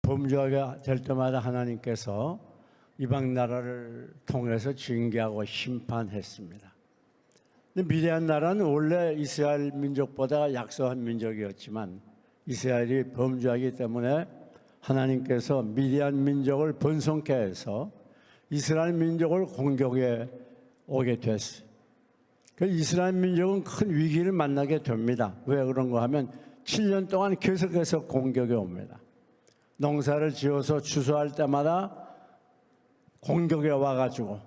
범죄가 될 때마다 하나님께서 이방 나라를 통해서 징계하고 심판했습니다. 근데 미디안 나라는 원래 이스라엘 민족보다 약소한 민족이었지만 이스라엘이 범죄하기 때문에 하나님께서 미디안 민족을 번성케 해서 이스라엘 민족을 공격해 오게 됐어요. 그래서 이스라엘 민족은 큰 위기를 만나게 됩니다. 왜 그런가 하면 7년 동안 계속해서 공격이 옵니다. 농사를 지어서 추수할 때마다 공격에 와가지고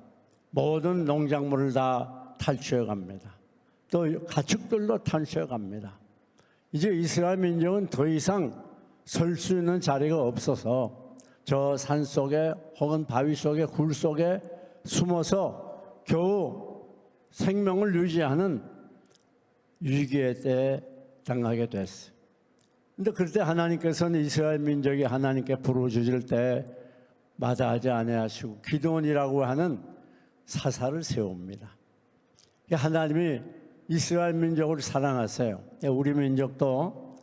모든 농작물을 다 탈취해 갑니다. 또 가축들도 탈취해 갑니다. 이제 이스라엘 민족은 더 이상 설 수 있는 자리가 없어서 저 산 속에 혹은 바위 속에 굴 속에 숨어서 겨우 생명을 유지하는 위기에 때에 당하게 됐어요. 근데 그럴 때 하나님께서는 이스라엘 민족이 하나님께 부르짖을 때 마다하지 아니하시고 기드온이라고 하는 사사를 세웁니다. 하나님이 이스라엘 민족을 사랑하세요. 우리 민족도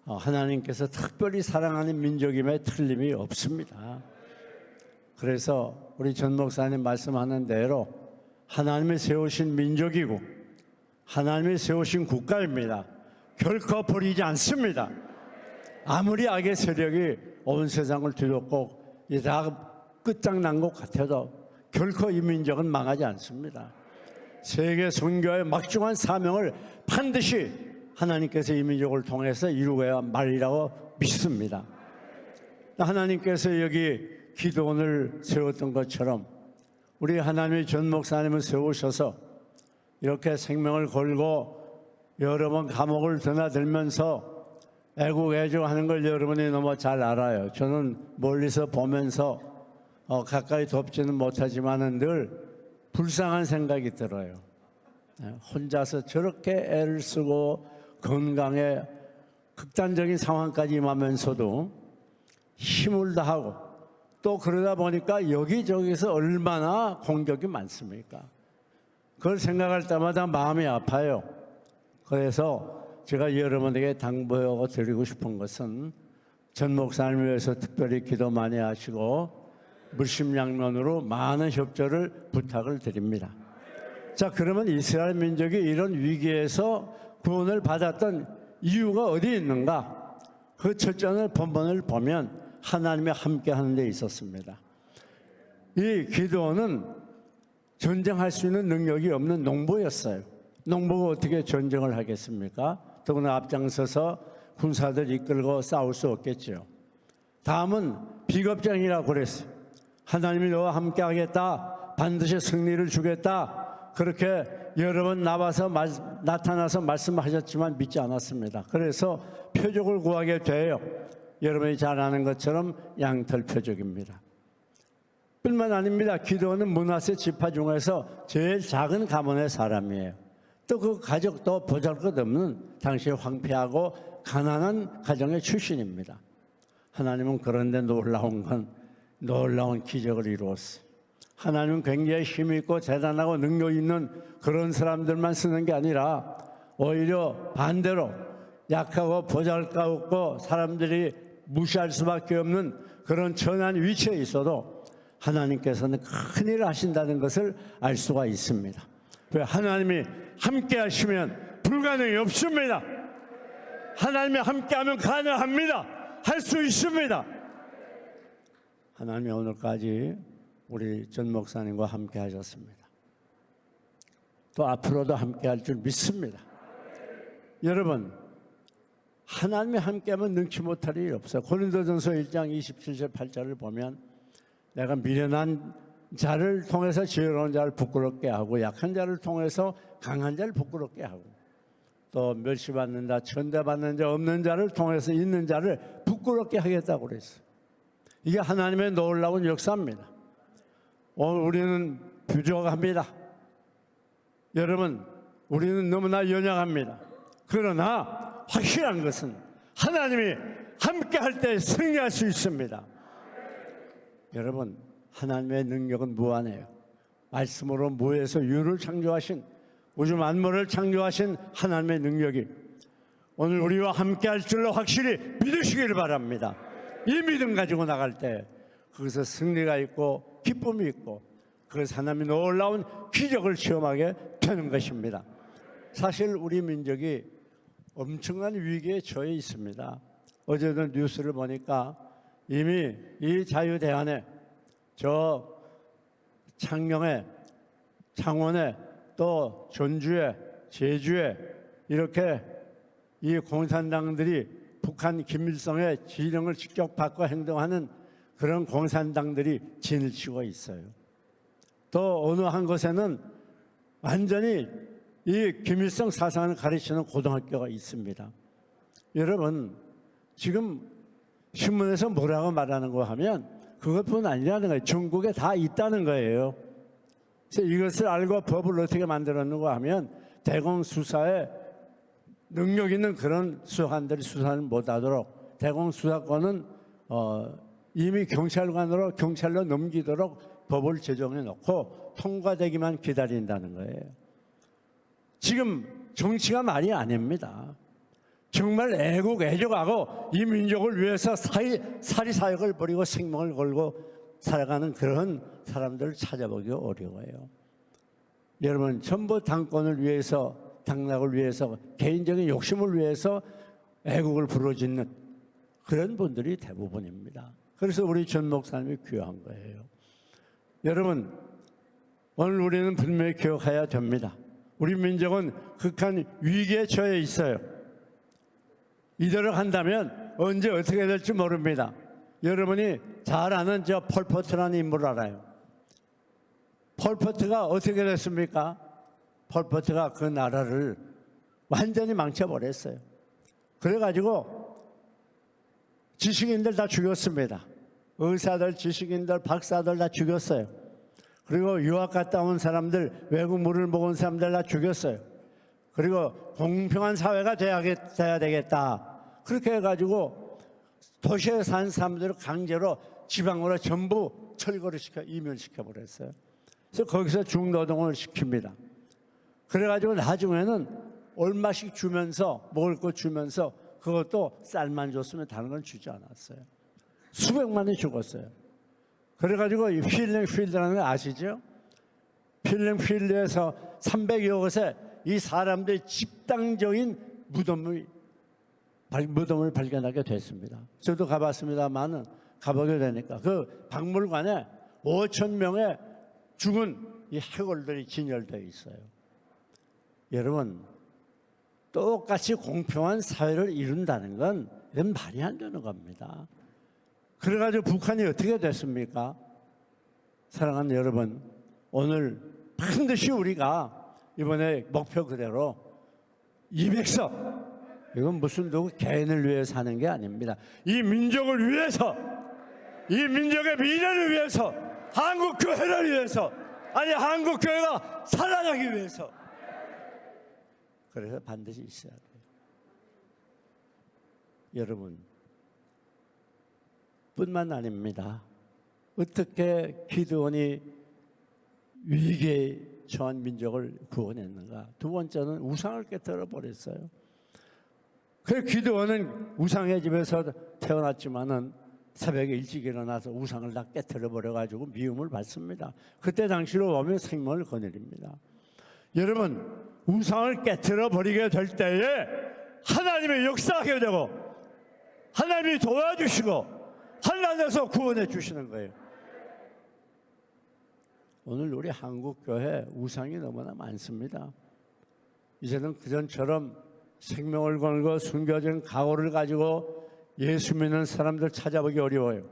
하나님께서 특별히 사랑하는 민족임에 틀림이 없습니다. 그래서 우리 전 목사님 말씀하는 대로 하나님이 세우신 민족이고 하나님이 세우신 국가입니다. 결코 버리지 않습니다. 아무리 악의 세력이 온 세상을 뒤덮고 다 끝장난 것 같아도 결코 이 민족은 망하지 않습니다. 세계 선교의 막중한 사명을 반드시 하나님께서 이 민족을 통해서 이루어야 말이라고 믿습니다. 하나님께서 여기 기드온을 세웠던 것처럼 우리 하나님의 전 목사님을 세우셔서 이렇게 생명을 걸고 여러 번 감옥을 드나들면서 애국애주하는 걸 여러분이 너무 잘 알아요. 저는 멀리서 보면서 가까이 돕지는 못하지만은 늘 불쌍한 생각이 들어요. 혼자서 저렇게 애를 쓰고 건강에 극단적인 상황까지 임하면서도 힘을 다하고 또 그러다 보니까 여기저기서 얼마나 공격이 많습니까? 그걸 생각할 때마다 마음이 아파요. 그래서 제가 여러분에게 당부하고 드리고 싶은 것은 전 목사님을 위해서 특별히 기도 많이 하시고 물심양면으로 많은 협조를 부탁을 드립니다. 자, 그러면 이스라엘 민족이 이런 위기에서 구원을 받았던 이유가 어디 있는가? 그 첫째 본문을 보면 하나님이 함께 하는 데 있었습니다. 이 기드온은 전쟁할 수 있는 능력이 없는 농부였어요. 농부가 어떻게 전쟁을 하겠습니까? 더구나 앞장서서 군사들 이끌고 싸울 수 없겠죠. 다음은 비겁장이라고 그랬어요. 하나님이 너와 함께 하겠다. 반드시 승리를 주겠다. 그렇게 여러 번 나타나서 말씀하셨지만 믿지 않았습니다. 그래서 표적을 구하게 돼요. 여러분이 잘 아는 것처럼 양털 표적입니다. 뿐만 아닙니다. 기드온은 므낫세 지파 중에서 제일 작은 가문의 사람이에요. 또 그 가족도 보잘것없는 당시 황폐하고 가난한 가정의 출신입니다. 하나님은 그런데 놀라운 기적을 이루었어요. 하나님은 굉장히 힘이 있고 대단하고 능력 있는 그런 사람들만 쓰는 게 아니라 오히려 반대로 약하고 보잘것없고 사람들이 무시할 수밖에 없는 그런 천한 위치에 있어도 하나님께서는 큰일을 하신다는 것을 알 수가 있습니다. 하나님이 함께 하시면 불가능이 없습니다. 하나님이 함께하면 가능합니다. 할 수 있습니다. 하나님이 오늘까지 우리 전 목사님과 함께 하셨습니다. 또 앞으로도 함께 할 줄 믿습니다. 여러분, 하나님이 함께하면 능치 못할 일이 없어요. 고린도전서 1장 27절 8절을 보면 내가 미련한 자를 통해서 지혜로운 자를 부끄럽게 하고 약한 자를 통해서 강한 자를 부끄럽게 하고 또 멸시받는 자, 천대받는 자, 없는 자를 통해서 있는 자를 부끄럽게 하겠다고 그랬어요. 이게 하나님의 놀라운 역사입니다. 오늘 우리는 부족합니다. 여러분, 우리는 너무나 연약합니다. 그러나 확실한 것은 하나님이 함께 할 때 승리할 수 있습니다. 여러분, 하나님의 능력은 무한해요. 말씀으로 무에서 유를 창조하신 우주 만물을 창조하신 하나님의 능력이 오늘 우리와 함께 할 줄로 확실히 믿으시기를 바랍니다. 이 믿음 가지고 나갈 때 거기서 승리가 있고 기쁨이 있고 그것이 하나님의 놀라운 기적을 체험하게 되는 것입니다. 사실 우리 민족이 엄청난 위기에 처해 있습니다. 어제도 뉴스를 보니까 이미 이 자유대안에 저 창녕에 창원에 또 전주에 제주에 이렇게 이 공산당들이 북한 김일성의 지령을 직접 받고 행동하는 그런 공산당들이 진을 치고 있어요. 또 어느 한 곳에는 완전히 이 김일성 사상을 가르치는 고등학교가 있습니다. 여러분 지금 신문에서 뭐라고 말하는 거 하면 그것뿐 아니라는 거예요. 전국에 다 있다는 거예요. 그래서 이것을 알고 법을 어떻게 만들었는가 하면 대공수사에 능력 있는 그런 수사관들이 수사를 못하도록 대공수사권은 이미 경찰로 넘기도록 법을 제정해 놓고 통과되기만 기다린다는 거예요. 지금 정치가 말이 아닙니다. 정말 애국 애족하고 이 민족을 위해서 사리사욕을 벌이고 생명을 걸고 살아가는 그런 사람들을 찾아보기 어려워요. 여러분 전부 당권을 위해서 당락을 위해서 개인적인 욕심을 위해서 애국을 부르짖는 그런 분들이 대부분입니다. 그래서 우리 전 목사님이 귀한 거예요. 여러분 오늘 우리는 분명히 기억해야 됩니다. 우리 민족은 극한 위기에 처해 있어요. 이대로 간다면 언제 어떻게 될지 모릅니다. 여러분이 잘 아는 저 폴포트라는 인물을 알아요. 폴포트가 어떻게 됐습니까? 폴포트가 그 나라를 완전히 망쳐버렸어요. 그래가지고 지식인들 다 죽였습니다. 의사들, 지식인들, 박사들 다 죽였어요. 그리고 유학 갔다 온 사람들, 외국 물을 먹은 사람들 다 죽였어요. 그리고 공평한 사회가 돼야 되겠다. 그렇게 해가지고 도시에 사는 사람들을 강제로 지방으로 전부 철거를 이멸시켜버렸어요. 그래서 거기서 중노동을 시킵니다. 그래가지고 나중에는 얼마씩 주면서 먹을 거 주면서 그것도 쌀만 줬으면 다른 건 주지 않았어요. 수백만이 죽었어요. 그래가지고 이 필링필드라는 거 아시죠? 필링필드에서 300여 곳에 이 사람들의 집단적인 무덤을 발견하게 됐습니다. 저도 가봤습니다만은 가보게 되니까 그 박물관에 5천 명의 죽은 이 해골들이 진열되어 있어요. 여러분 똑같이 공평한 사회를 이룬다는 건 이건 말이 안 되는 겁니다. 그래가지고 북한이 어떻게 됐습니까? 사랑하는 여러분, 오늘 반드시 우리가 이번에 목표 그대로 200석, 이건 무슨 누구 개인을 위해서 하는 게 아닙니다. 이 민족을 위해서, 이 민족의 미래를 위해서, 한국 교회를 위해서, 아니 한국 교회가 살아나기 위해서. 그래서 반드시 있어야 돼요. 여러분 뿐만 아닙니다. 어떻게 기드온이 위기에 처한 민족을 구원했는가? 두 번째는 우상을 깨뜨려 버렸어요. 그래서 기드온은 우상의 집에서 태어났지만은 새벽에 일찍 일어나서 우상을 다 깨뜨려 버려가지고 미움을 받습니다. 그때 당시로 보면 생명을 거느립니다. 여러분 우상을 깨뜨려 버리게 될 때에 하나님의 역사하게 되고 하나님이 도와주시고 하나님께서 구원해 주시는 거예요. 오늘 우리 한국교회 우상이 너무나 많습니다. 이제는 그전처럼 생명을 걸고 숨겨진 각오를 가지고 예수 믿는 사람들 찾아보기 어려워요.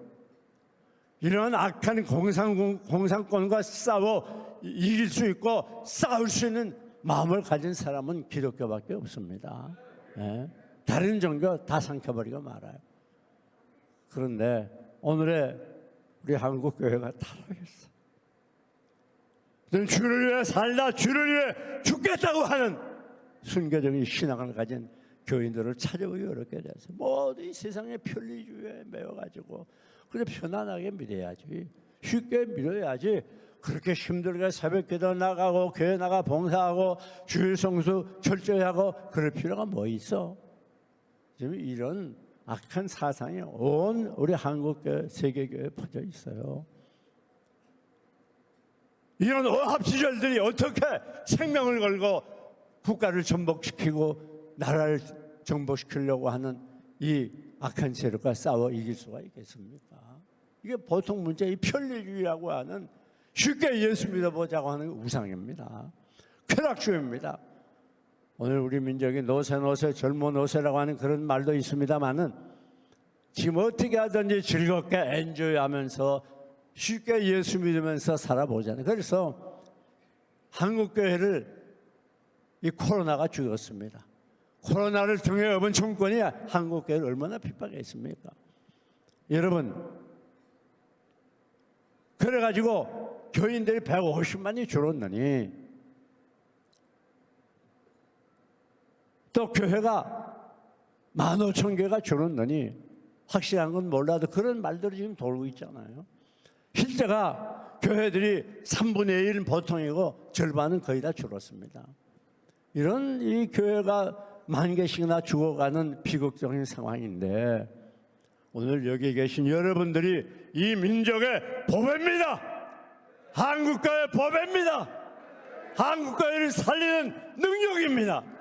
이런 악한 공산권과 싸워 이길 수 있고 싸울 수 있는 마음을 가진 사람은 기독교밖에 없습니다. 네. 다른 종교 다 삼켜버리고 말아요. 그런데 오늘의 우리 한국교회가 타락했어. 주를 위해 살다 주를 위해 죽겠다고 하는 순교적인 신앙을 가진 교인들을 찾아보기 어렵게 돼서 모두 이 세상의 편리주의에 매여가지고 그래 편안하게 믿어야지, 쉽게 믿어야지. 그렇게 힘들게 새벽기도 나가고 교회 나가 봉사하고 주일 성수 철저히 하고 그럴 필요가 뭐 있어? 지금 이런 악한 사상이 온 우리 한국교회, 세계교회에 퍼져 있어요. 이런 오합지졸들이 어떻게 생명을 걸고 국가를 전복시키고 나라를 정복시키려고 하는 이 악한 세력과 싸워 이길 수가 있겠습니까? 이게 보통 문제, 이 편리주의라고 하는 쉽게 예수 믿어보자고 하는 우상입니다. 쾌락주의입니다. 오늘 우리 민족이 노세 젊은 노세라고 하는 그런 말도 있습니다만은 지금 어떻게 하든지 즐겁게 엔조이하면서 쉽게 예수 믿으면서 살아보잖아요. 그래서 한국교회를 이 코로나가 죽였습니다. 코로나를 등에 업은 정권이 한국교회를 얼마나 핍박했습니까? 여러분, 그래가지고 교인들이 150만이 줄었느니 또 교회가 15,000개가 줄었느니 확실한 건 몰라도 그런 말들이 지금 돌고 있잖아요. 실제가 교회들이 3분의 1은 보통이고 절반은 거의 다 줄었습니다. 이런 이 교회가 10,000개씩이나 죽어가는 비극적인 상황인데 오늘 여기 계신 여러분들이 이 민족의 보배입니다. 한국교회 보배입니다. 한국교회를 살리는 능력입니다.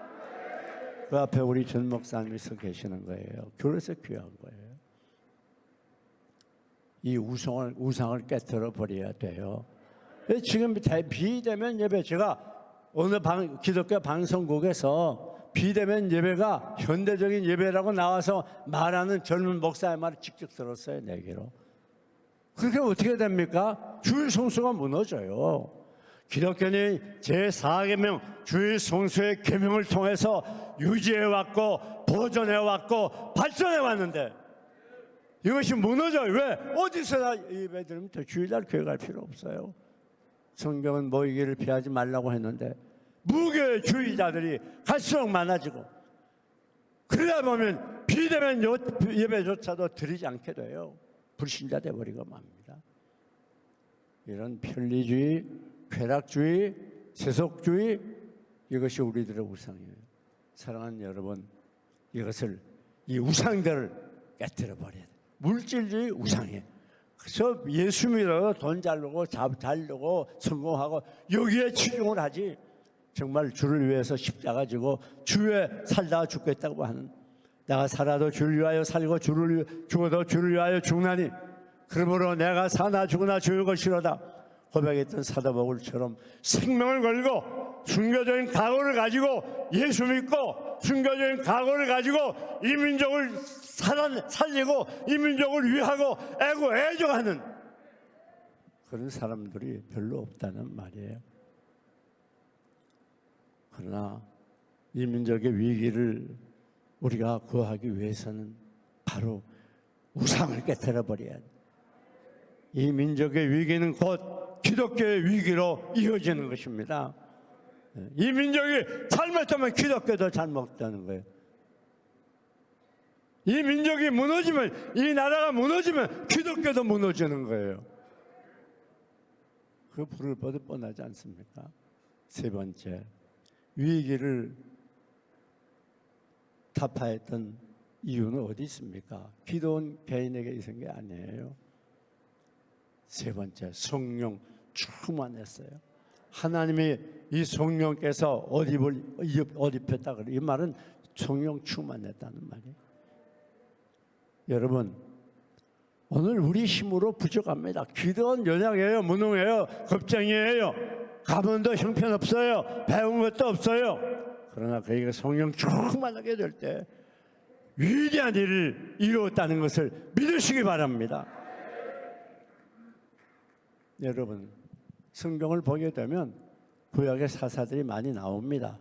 그 앞에 우리 전 목사님이 서 계시는 거예요. 그래서 귀한 거예요. 이 우상을 깨뜨려 버려야 돼요. 지금 비대면 예배, 제가 어느 기독교 방송국에서 비대면 예배가 현대적인 예배라고 나와서 말하는 젊은 목사의 말을 직접 들었어요. 내게로. 그렇게 어떻게 됩니까? 주일 성수가 무너져요. 기독교는 제4계명 주일 성수의 계명을 통해서 유지해왔고 보존해왔고 발전해왔는데 이것이 무너져요. 왜? 어디서나 예배 드리면 더 주일날 교회 갈 필요 없어요. 성경은 모이기를 피하지 말라고 했는데 무교주의자들이 갈수록 많아지고 그러다 보면 비대면 예배조차도 드리지 않게 돼요. 불신자 돼버리고 맙니다. 이런 편리주의, 쾌락주의, 세속주의, 이것이 우리들의 우상이에요. 사랑하는 여러분, 이 우상들을 깨뜨려 버려야 돼요. 물질주의 우상이에요. 그래서 예수 믿어 돈 잘 벌고 잘 되고 성공하고 여기에 치중을 하지, 정말 주를 위해서 십자가 지고 주에 살다가 죽겠다고 하는, 내가 살아도 주를 위하여 살고 죽어도 주를 위하여 죽나니 그러므로 내가 사나 죽으나 주의 것이로다 고백했던 사도 바울처럼 생명을 걸고 순교적인 각오를 가지고 예수 믿고 순교적인 각오를 가지고 이 민족을 살리고 이 민족을 위하고 애정하는 그런 사람들이 별로 없다는 말이에요. 그러나 이 민족의 위기를 우리가 구하기 위해서는 바로 우상을 깨뜨려 버려야 돼. 이 민족의 위기는 곧 기독교의 위기로 이어지는 것입니다. 이 민족이 잘못하면 기독교도 잘못되는 거예요. 이 민족이 무너지면, 이 나라가 무너지면 기독교도 무너지는 거예요. 그 불을 보듯 뻔하지 않습니까? 세 번째, 위기를 타파했던 이유는 어디 있습니까? 기도원 개인에게 있은 게 아니에요. 세 번째, 성령 충만했어요. 하나님이 이 성령께서 옷 입혔다 그래. 이 말은 성령 충만했다는 말이에요. 여러분, 오늘 우리 힘으로 부족합니다. 기도원 연약해요, 무능해요, 겁쟁이에요, 가문도 형편없어요, 배운 것도 없어요. 그러나 그에게 성령 충만하게 될 때 위대한 일을 이루었다는 것을 믿으시기 바랍니다. 여러분, 성경을 보게 되면 구약의 사사들이 많이 나옵니다.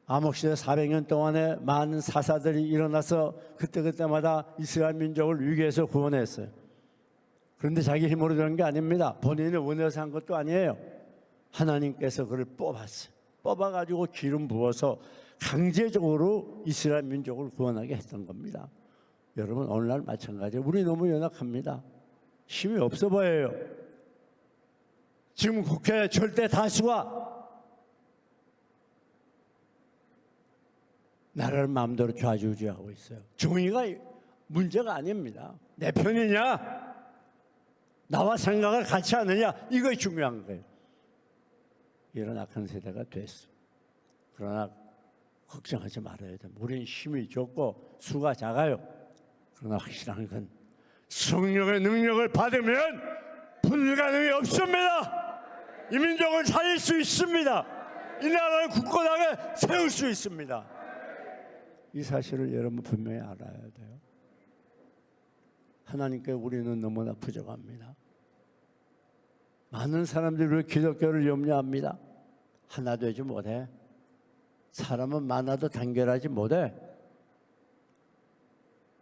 암흑시대 400년 동안에 많은 사사들이 일어나서 그때마다 이스라엘 민족을 위기에서 구원했어요. 그런데 자기 힘으로 되는 게 아닙니다. 본인의 원해서 한 것도 아니에요. 하나님께서 그를 뽑았어요. 뽑아가지고 기름 부어서 강제적으로 이스라엘 민족을 구원하게 했던 겁니다. 여러분, 오늘날 마찬가지예요. 우리 너무 연약합니다. 힘이 없어 보여요. 지금 국회 절대 다수가 나라를 마음대로 좌지우지하고 있어요. 정의가 문제가 아닙니다. 내 편이냐? 나와 생각을 같이 하느냐? 이거 중요한 거예요. 이런 악한 세대가 됐어. 그러나 걱정하지 말아야 돼. 우리는 힘이 좋고 수가 작아요. 그러나 확실한 건 성령의 능력을 받으면 불가능이 없습니다. 이 민족을 살릴 수 있습니다. 이 나라를 굳건하게 세울 수 있습니다. 이 사실을 여러분 분명히 알아야 돼요. 하나님께 우리는 너무나 부족합니다. 많은 사람들이 왜 기독교를 염려합니다. 하나 되지 못해. 사람은 많아도 단결하지 못해.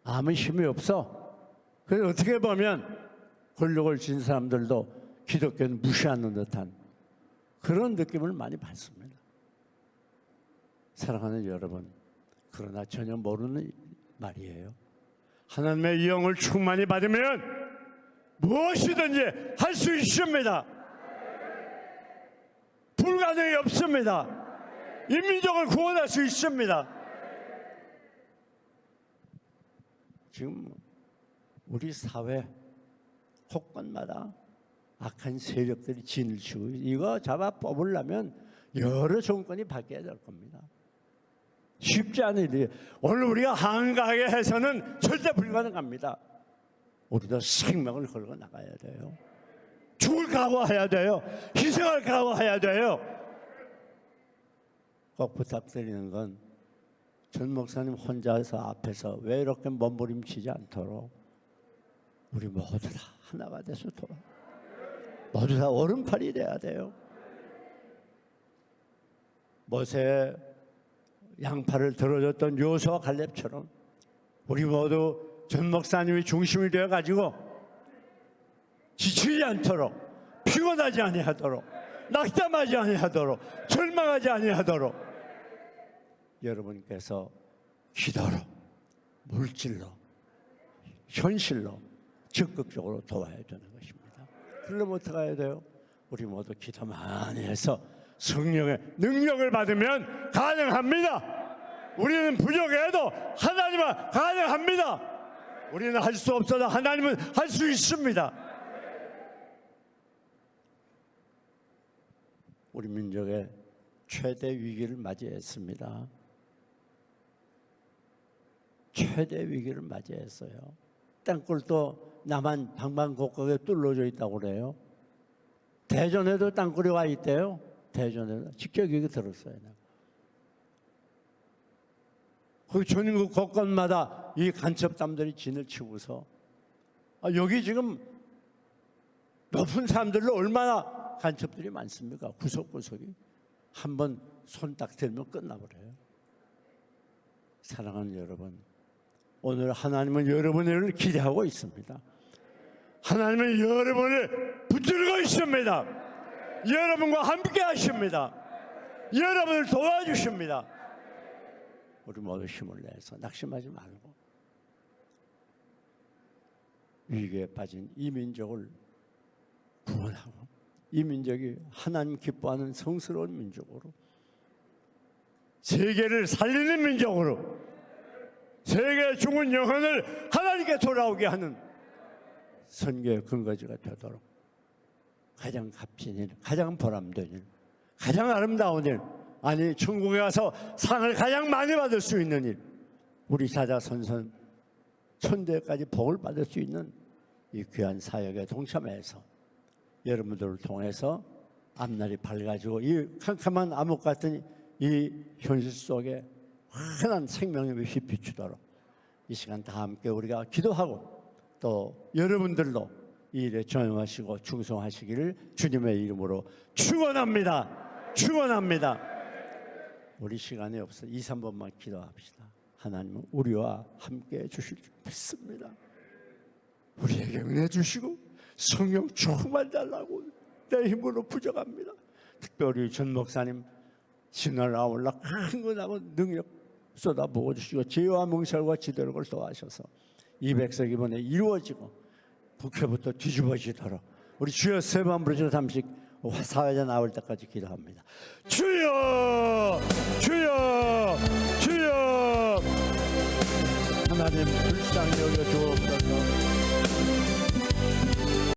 아무 힘이 없어. 그래서 어떻게 보면 권력을 쥔 사람들도 기독교는 무시하는 듯한 그런 느낌을 많이 받습니다. 사랑하는 여러분, 그러나 전혀 모르는 말이에요. 하나님의 영을 충만히 받으면 무엇이든지 할 수 있습니다. 불가능이 없습니다. 이 민족을 구원할 수 있습니다. 지금 우리 사회 곳곳마다 악한 세력들이 진을 치고 이거 잡아 뽑으려면 여러 정권이 바뀌어야 될 겁니다. 쉽지 않은 일이에요. 오늘 우리가 한가하게 해서는 절대 불가능합니다. 우리도 생명을 걸고 나가야 돼요. 죽을 각오해야 돼요. 희생할 각오해야 돼요. 꼭 부탁드리는 건 전 목사님 혼자서 앞에서 왜 이렇게 몸부림치지 않도록 우리 모두 다 하나가 돼서 돌아. 모두 다 오른팔이 돼야 돼요. 모세의 양팔을 들어줬던 요수와 갈렙처럼 우리 모두 전 목사님이 중심이 되어가지고 지치지 않도록, 피곤하지 아니하도록, 낙담하지 아니하도록, 절망하지 아니하도록 여러분께서 기도로, 물질로, 현실로 적극적으로 도와야 되는 것입니다. 그러려면 어떻게 해야 돼요? 우리 모두 기도 많이 해서 성령의 능력을 받으면 가능합니다. 우리는 부족해도 하나님은 가능합니다. 우리는 할 수 없어도 하나님은 할 수 있습니다. 우리 민족의 최대 위기를 맞이했습니다. 최대 위기를 맞이했어요. 땅굴도 남한 방방곡곡에 뚫어져 있다고 그래요. 대전에도 땅굴이 와 있대요. 대전에도 직접 얘기 들었어요. 그 전국 곳곳마다 이 간첩담들이 진을 치고서 여기 지금 높은 사람들로 얼마나 간첩들이 많습니까? 구석구석이 한번 손 딱 들면 끝나버려요. 사랑하는 여러분, 오늘 하나님은 여러분을 기대하고 있습니다. 하나님은 여러분을 붙들고 있습니다. 여러분과 함께 하십니다. 여러분을 도와주십니다. 우리 모두 힘을 내서 낙심하지 말고 위기에 빠진 이 민족을 구원하고 이 민족이 하나님 기뻐하는 성스러운 민족으로, 세계를 살리는 민족으로, 세계의 죽은 영혼을 하나님께 돌아오게 하는 선교의 근거지가 되도록 가장 값진 일, 가장 보람된 일, 가장 아름다운 일, 아니 천국에 가서 상을 가장 많이 받을 수 있는 일, 우리 자자손손 천대까지 복을 받을 수 있는 이 귀한 사역에 동참해서 여러분들을 통해서 앞날이 밝아지고 이 캄캄한 암흑 같은 이 현실 속에 환한 생명의 빛이 비추도록 이 시간 다 함께 우리가 기도하고 또 여러분들도 이 일에 전념하시고 충성하시기를 주님의 이름으로 축원합니다. 축원합니다. 우리 시간이 없어 2, 3번만 기도합시다. 하나님은 우리와 함께 해주실 줄 믿습니다. 우리에게 은혜 주시고 성령 조금만 달라고 내 힘으로 부족합니다. 특별히 전 목사님 신을 아울러 큰 것하고 능력 쏟아부어 주시고 지혜와 명철과 지도력을 도와셔서 200석 이번에 이루어지고 국회부터 뒤집어지도록 우리 주여 세 번 부르짖어 잠시 사회자 나올 때까지 기도합니다. 주여 주여 주여 하나님 불쌍히 여겨